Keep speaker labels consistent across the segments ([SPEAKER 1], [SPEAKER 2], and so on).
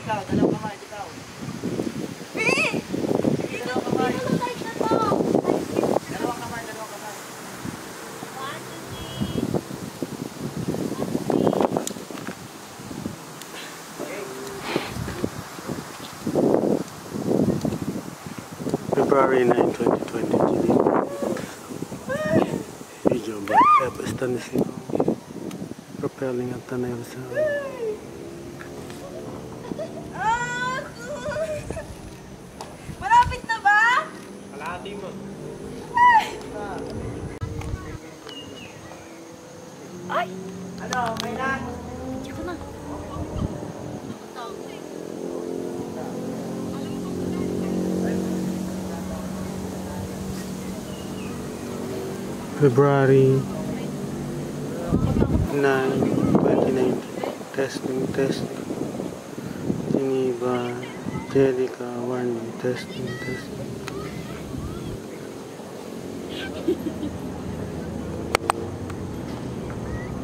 [SPEAKER 1] Ikaw, dalawang kamay, ikaw. Dalawang kamay. Dalawang kamay, dalawang kamay.
[SPEAKER 2] February 9, 2020. Video by Eva Stanisio. Propelling at Tanay Rizal.
[SPEAKER 3] Malapit na ba?
[SPEAKER 1] Kalahati mo.
[SPEAKER 3] Ay!
[SPEAKER 1] Ano, may lang?
[SPEAKER 3] Hindi ko na.
[SPEAKER 2] February 9, 2019. Testing. Geneva, Jerica, warning. Testing.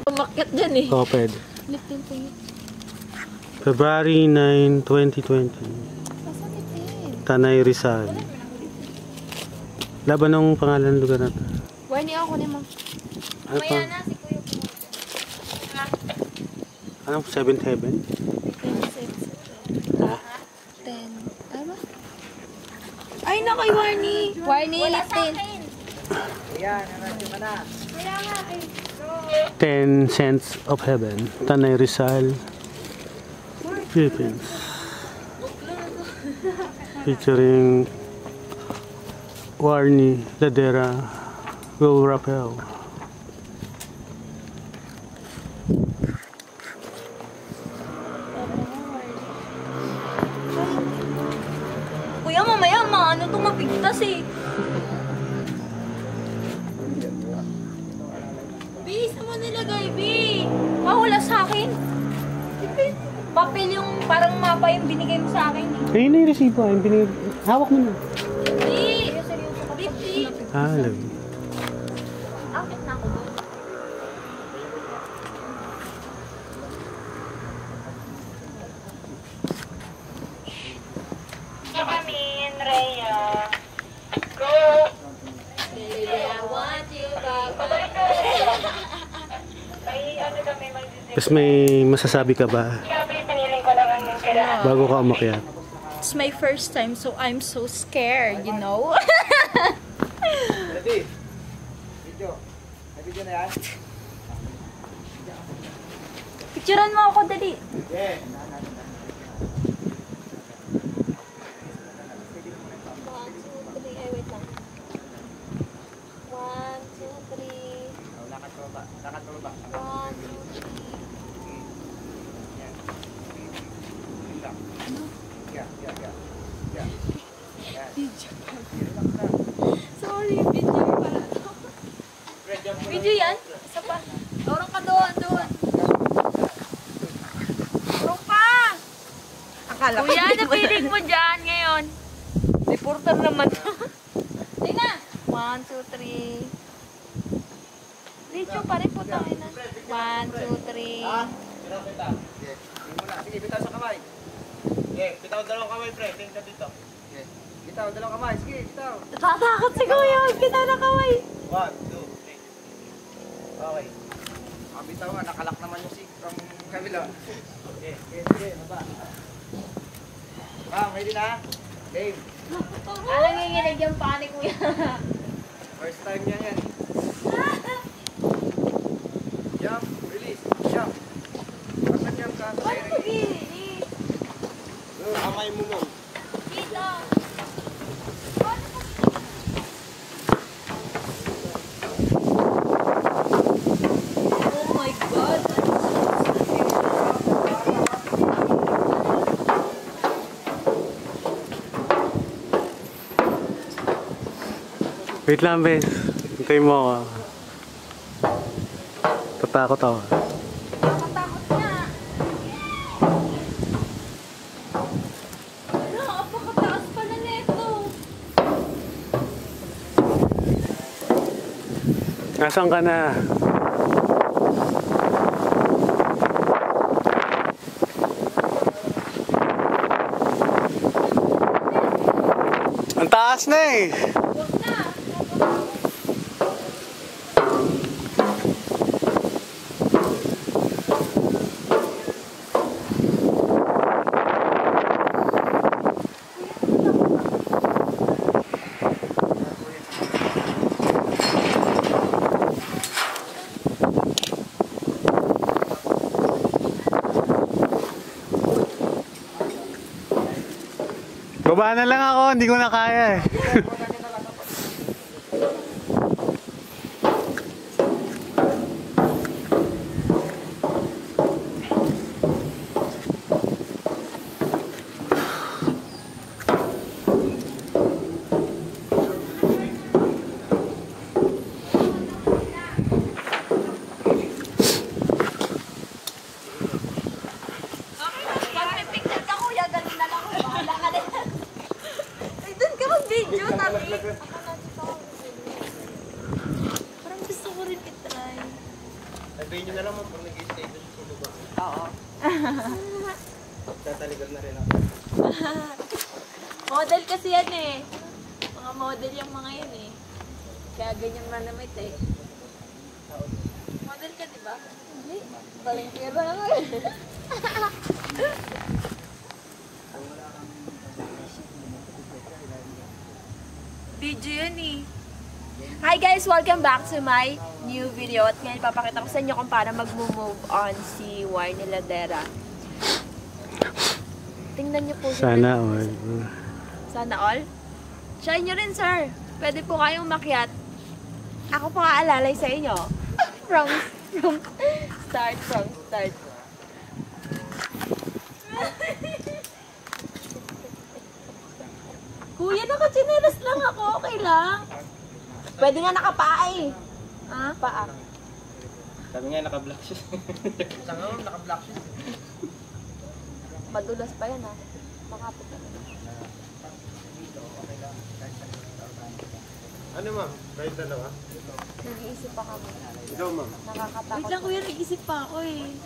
[SPEAKER 3] Umakyat dyan eh.
[SPEAKER 2] Oh, pwede.
[SPEAKER 3] Lipin po yun.
[SPEAKER 2] February 9, 2020.
[SPEAKER 3] Masakit eh.
[SPEAKER 2] Tanay Rizal. Laban ng pangalan ng lugar natin.
[SPEAKER 3] Warning ako ni ma'am.
[SPEAKER 2] Ano pa?
[SPEAKER 3] Mamaya na si Kuya po.
[SPEAKER 2] Anong 7th Heaven?
[SPEAKER 3] 26.
[SPEAKER 2] Ha?
[SPEAKER 3] 10. Ano? Ay, nakay Warning. Warning,
[SPEAKER 4] Wala sa
[SPEAKER 3] 10.
[SPEAKER 4] akin.
[SPEAKER 1] Ayan, naradyo ka na.
[SPEAKER 4] Wala nga eh.
[SPEAKER 2] 10 Cents of Heaven. Tanay Rizal, Philippines. Featuring Warnie, Ladera, Will Rappel.
[SPEAKER 3] Kuya, mamaya maano itong mapigtas eh. Bis, mo nilagay, Bi. Mahula sa akin. Papel yung parang mapa yung binigay mo sa akin.
[SPEAKER 2] Ayun na yung resibo. Hawak mo na.
[SPEAKER 3] Bi, seryoso ka. Bi.
[SPEAKER 2] Alam.
[SPEAKER 3] Akit na ako doon.
[SPEAKER 4] Amin, Rhea. Go!
[SPEAKER 3] Baby, I want you back.
[SPEAKER 4] Ay, ano kami mag-disip?
[SPEAKER 2] Tapos may masasabi ka ba
[SPEAKER 4] Sabi, piniling ko lang ang kailangan.
[SPEAKER 2] bago ka umakyat?
[SPEAKER 3] It's my first time, so I'm so scared, you know?
[SPEAKER 1] Ready? Video. May video na yan?
[SPEAKER 3] Picturean mo ako, dali.
[SPEAKER 1] Yeah. Lakad ko ba? Lakad ko ba?
[SPEAKER 3] Sorry, video pala to. Video yan? Isa pa. Orong ka doon. Orong pa!
[SPEAKER 4] Akala ko
[SPEAKER 3] Kuya, napiling mo dyan ngayon. Reporter naman. Tingnan. 1, 2, 3. Video pa rin po tayo na. 1, 2, 3.
[SPEAKER 1] Sige, bitaw sa kamay. Okay, bitaw dalawang kamay, pre. Tingin ka dito. Okay. Bitaw dalawang kamay. Sige, bitaw.
[SPEAKER 3] Natatakot si Kuya. Kita na kaway.
[SPEAKER 1] 1, 2, 3. Okay. Bitaw nga, nakalak naman yung ang kabila. Okay, sige, baba. Ready na? Game.
[SPEAKER 3] Alang nanginginig yung paa ni Kuya.
[SPEAKER 1] First time niya yan. Jump, release, jump. Pag nag-jump ka,
[SPEAKER 3] Paano mag-iinig?
[SPEAKER 1] kamay mo mo.
[SPEAKER 3] Dito. Oh my God.
[SPEAKER 2] Wait lang, Bes. Hintayin mo ako. Tatakot ako.
[SPEAKER 3] Nakatakot niya. Ano, apakataas pala neto.
[SPEAKER 2] Nasaan ka na? Relax na eh.
[SPEAKER 3] Huwag na.
[SPEAKER 2] Baba na lang ako, hindi ko na kaya eh.
[SPEAKER 3] Pag may picture ka, kuya, ganun na lang. Bahala ka na. Ay, dun ka mag-video, tabi. Parang gusto ko rin itry.
[SPEAKER 1] Sabihin nyo na lang mo pag nag-status ko diba?
[SPEAKER 3] Oo.
[SPEAKER 1] Tataligan na rin ako.
[SPEAKER 3] Model kasi yan eh. Mga model yung mga yan eh. Kaya ganyan manamit eh. Model ka, di ba? Hindi. Balengkera ako eh. Video yan eh. Hi guys! Welcome back to my new video. At ngayon papakita ko sa inyo kung paano mag-move on si Warnie Ladera. Tingnan niyo po.
[SPEAKER 2] Sana all.
[SPEAKER 3] Sana all? Try nyo rin, sir. Pwede po kayong makiat. Ako po aalalay sa inyo. From start. Kuya, nakachinelas lang ako. Okay lang. Pwede nga nakapaa eh. Ah, paa.
[SPEAKER 1] Sabi nga naka-black shoes. Sa nga naka-black shoes.
[SPEAKER 3] Madulas pa yan ah. Makapit na.
[SPEAKER 1] Ano ma'am? Kayo dalawa?
[SPEAKER 3] Nag-iisip pa kami.
[SPEAKER 1] Ikaw ma'am?
[SPEAKER 3] Nakakatakot. Wait lang kuya, nag-isip pa ako eh.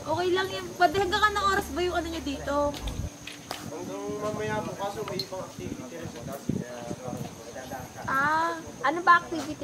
[SPEAKER 3] Okay lang yun. Pwede hanggang ka ng oras ba yung ano nyo dito?
[SPEAKER 1] Hanggang mamaya po kaso may ibang activity rin sa kasi.
[SPEAKER 3] Ah, ano ba activity?